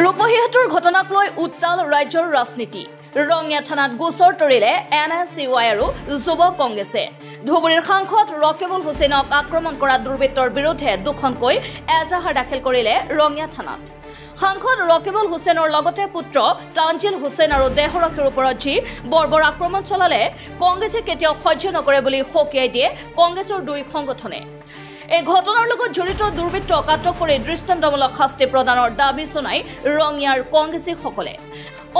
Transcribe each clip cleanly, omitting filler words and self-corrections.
ৰূপহীহাটৰ ঘটনাক লৈ উত্তাল ৰাজ্যৰ ৰাজনীতি। ৰঙিয়া থানাত গোচৰ তৰিলে NSCY আৰু যুৱ কংগ্ৰেছে। ধুবুৰীৰ সাংসদ ৰকিবুল হুছেইনক আক্ৰমণ কৰা দুৰ্বৃত্তৰ বিৰুদ্ধে দুখনকৈ এজাহাৰ দাখিল কৰিলে ৰঙিয়া থানাত। সাংসদ ৰকিবুল হুছেইনৰ লগতে পুত্ৰ তানজিল হুছেইন আৰু দেহৰক্ষীৰ ওপৰত যি বৰ্বৰ আক্ৰমণ চলালে কংগ্ৰেছে কেতিয়াও সহ্য নকৰে বুলি সকীয়াই দিয়ে কংগ্ৰেছৰ দুই সংগঠনে। এই ঘটনাৰ লগত জড়িত দুৰ্বৃত্তক আটক কৰি দৃষ্টান্তমূলক শাস্তি প্ৰদানৰ দাবী জনাই ৰঙিয়াৰ কংগ্ৰেছীসকলে।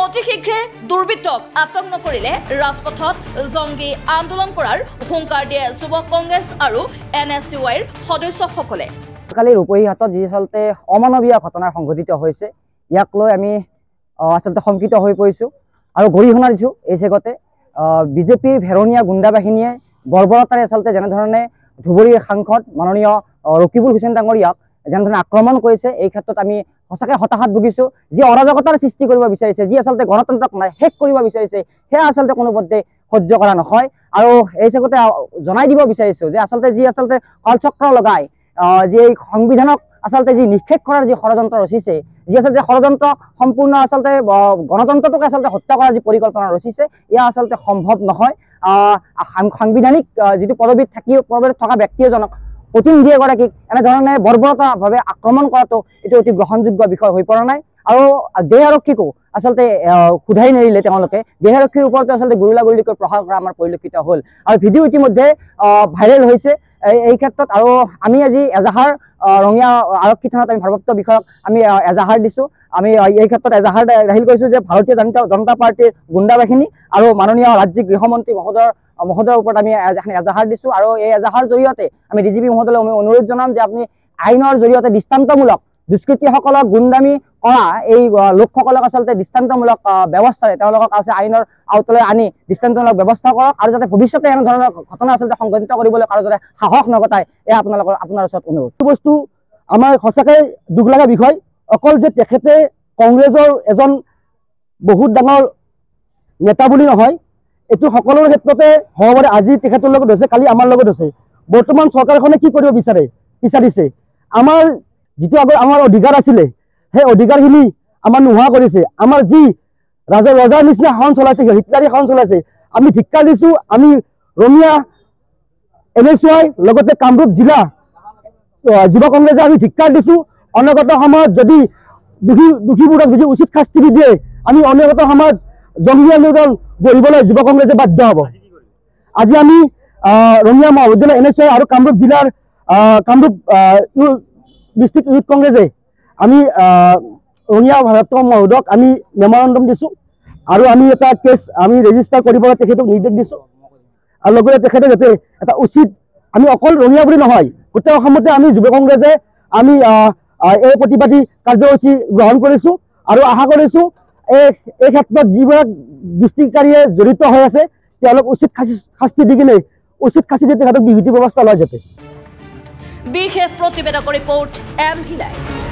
অতি শীঘ্ৰে দুৰ্বৃত্তক আটক নকৰিলে ৰাজপথত জংগী আন্দোলন কৰাৰ হুংকাৰ দিয়ে যুৱ কংগ্ৰেছ আৰু NSCYৰ সদস্যসকলে। কালি ৰূপহীহাটত যি আচলতে অমানৱীয় ঘটনা সংঘটিত হৈছে, ইয়াক লৈ আমি আচলতে শংকিত হৈ পৰিছোঁ আৰু গৰিহণা দিছোঁ। এই চেগতে বিজেপিৰ ভেৰণীয়া গুণ্ডা বাহিনীয়ে বৰ্বৰতাৰে আচলতে যেনেধৰণে ধুবুৰীৰ সাংসদ মাননীয় ৰকিবুল হুছেইন ডাঙৰীয়াক যেনেধৰণে আক্ৰমণ কৰিছে, এই ক্ষেত্ৰত আমি সঁচাকৈ হতাশাত ভুগিছোঁ। যি অৰাজকতাৰ সৃষ্টি কৰিব বিচাৰিছে, যি আচলতে গণতন্ত্ৰক শেষ কৰিব বিচাৰিছে, সেয়া আচলতে কোনোপধ্যে সহ্য কৰা নহয়। আৰু এই চেগতে জনাই দিব বিচাৰিছোঁ যে আচলতে যি আচলতে কালচক্ৰ লগাই যি এই সংবিধানক আচলতে যি নিক্ষেপ কৰাৰ যি ষড়যন্ত্ৰ ৰচিছে, যি আচলতে ষড়যন্ত্ৰ সম্পূৰ্ণ আচলতে গণতন্ত্ৰটোকে আচলতে হত্যা কৰাৰ যি পৰিকল্পনা ৰচিছে, এয়া আচলতে সম্ভৱ নহয়। সাংবিধানিক যিটো পদবীত থকা ব্যক্তি এজনক প্ৰতিনিধি এগৰাকীক এনেধৰণে বৰ্বৰতাভাৱে আক্ৰমণ কৰাটো এইটো অতি গ্ৰহণযোগ্য বিষয় হৈ পৰা নাই। আৰু দেহ আৰক্ষীকো আচলতে সোধাই নেৰিলে তেওঁলোকে। দেহ আৰক্ষীৰ ওপৰতে আচলতে গুলীয়াগুলীকৈ প্ৰহাৰ কৰা আমাৰ পৰিলক্ষিত হ'ল আৰু ভিডিঅ' ইতিমধ্যে ভাইৰেল হৈছে এই ক্ষেত্ৰত। আৰু আমি আজি এজাহাৰ ৰঙিয়া আৰক্ষী থানাত আমি ভাৰপ্ৰাপ্ত বিষয়াক আমি এজাহাৰ দিছোঁ। আমি এই ক্ষেত্ৰত এজাহাৰ দাখিল কৰিছোঁ যে ভাৰতীয় জনতা পাৰ্টীৰ গুণ্ডা বাহিনী আৰু মাননীয় ৰাজ্যিক গৃহমন্ত্ৰী মহোদয়ৰ ওপৰত আমি এজাহাৰ দিছোঁ। আৰু এই এজাহাৰ জৰিয়তে আমি DGP মহোদয়লৈ আমি অনুৰোধ জনাম যে আপুনি আইনৰ জৰিয়তে দৃষ্টান্তমূলক দুষ্কৃতীসকলক গুণ্ডামী কৰা এই লোকসকলক আচলতে দৃষ্টান্তমূলক ব্যৱস্থাৰে তেওঁলোকক আছে আইনৰ আওতালৈ আনি দৃষ্টান্তমূলক ব্যৱস্থা কৰক, আৰু যাতে ভৱিষ্যতে এনেধৰণৰ ঘটনা আচলতে সংঘটিত কৰিবলৈ কাৰো যাতে সাহস নঘটায়, এয়া আপোনাৰ ওচৰত অনুৰোধ। বস্তু আমাৰ সঁচাকৈ দুখ লগা বিষয়। অকল যে তেখেতে কংগ্ৰেছৰ এজন বহুত ডাঙৰ নেতা বুলি নহয়, এইটো সকলোৰে ক্ষেত্ৰতে হ'ব পাৰে। আজি তেখেতৰ লগত হৈছে, কালি আমাৰ লগত হৈছে। বৰ্তমান চৰকাৰখনে কি কৰিব বিচাৰিছে, আমাৰ যিটো আমাৰ অধিকাৰ আছিলে, সেই অধিকাৰখিনি আমাৰ নোহোৱা কৰিছে। আমাৰ যি ৰজাৰ নিচিনা শাসন চলাইছে, হিটলাৰী শাসন চলাইছে, আমি ধিক্কাৰ দিছোঁ। আমি ৰঙিয়া NSCY লগতে কামৰূপ জিলা যুৱ কংগ্ৰেছে আমি ধিক্কাৰ দিছোঁ। অনাগত সময়ত যদি দোষীবোৰক যদি উচিত শাস্তি নিদিয়ে, আমি অনাগত সময়ত জংগী আন্দোলন গঢ়িবলৈ যুৱ কংগ্ৰেছে বাধ্য হ'ব। আজি আমি ৰঙিয়া মহাবিদ্যালয় NSCY আৰু কামৰূপ জিলাৰ কামৰূপ ডিষ্ট্ৰিক্ট ইউথ কংগ্ৰেছে আমি ৰঙিয়া ভাৰপ্ৰাপ্ত মহোদয়ক আমি মেমৰেণ্ডাম দিছোঁ আৰু আমি এটা কেছ আমি ৰেজিষ্টাৰ কৰিবলৈ তেখেতক নিৰ্দেশ দিছোঁ। আৰু লগতে তেখেতে যাতে এটা উচিত, আমি অকল ৰঙিয়া বুলি নহয়, গোটেই অসমতে আমি যুৱ কংগ্ৰেছে আমি এই প্ৰতিবাদী কাৰ্যসূচী গ্ৰহণ কৰিছোঁ আৰু আশা কৰিছোঁ এই ক্ষেত্ৰত যিবিলাক দুষ্কৃতিকাৰীয়ে জড়িত হৈ আছে তেওঁলোক উচিত শাস্তি দি কিনে উচিত শাস্তি দি তেখেতক বিহিত ব্যৱস্থা লয় যাতে। বিশেষ প্ৰতিবেদক ৰিপৰ্ট MV লাইভ।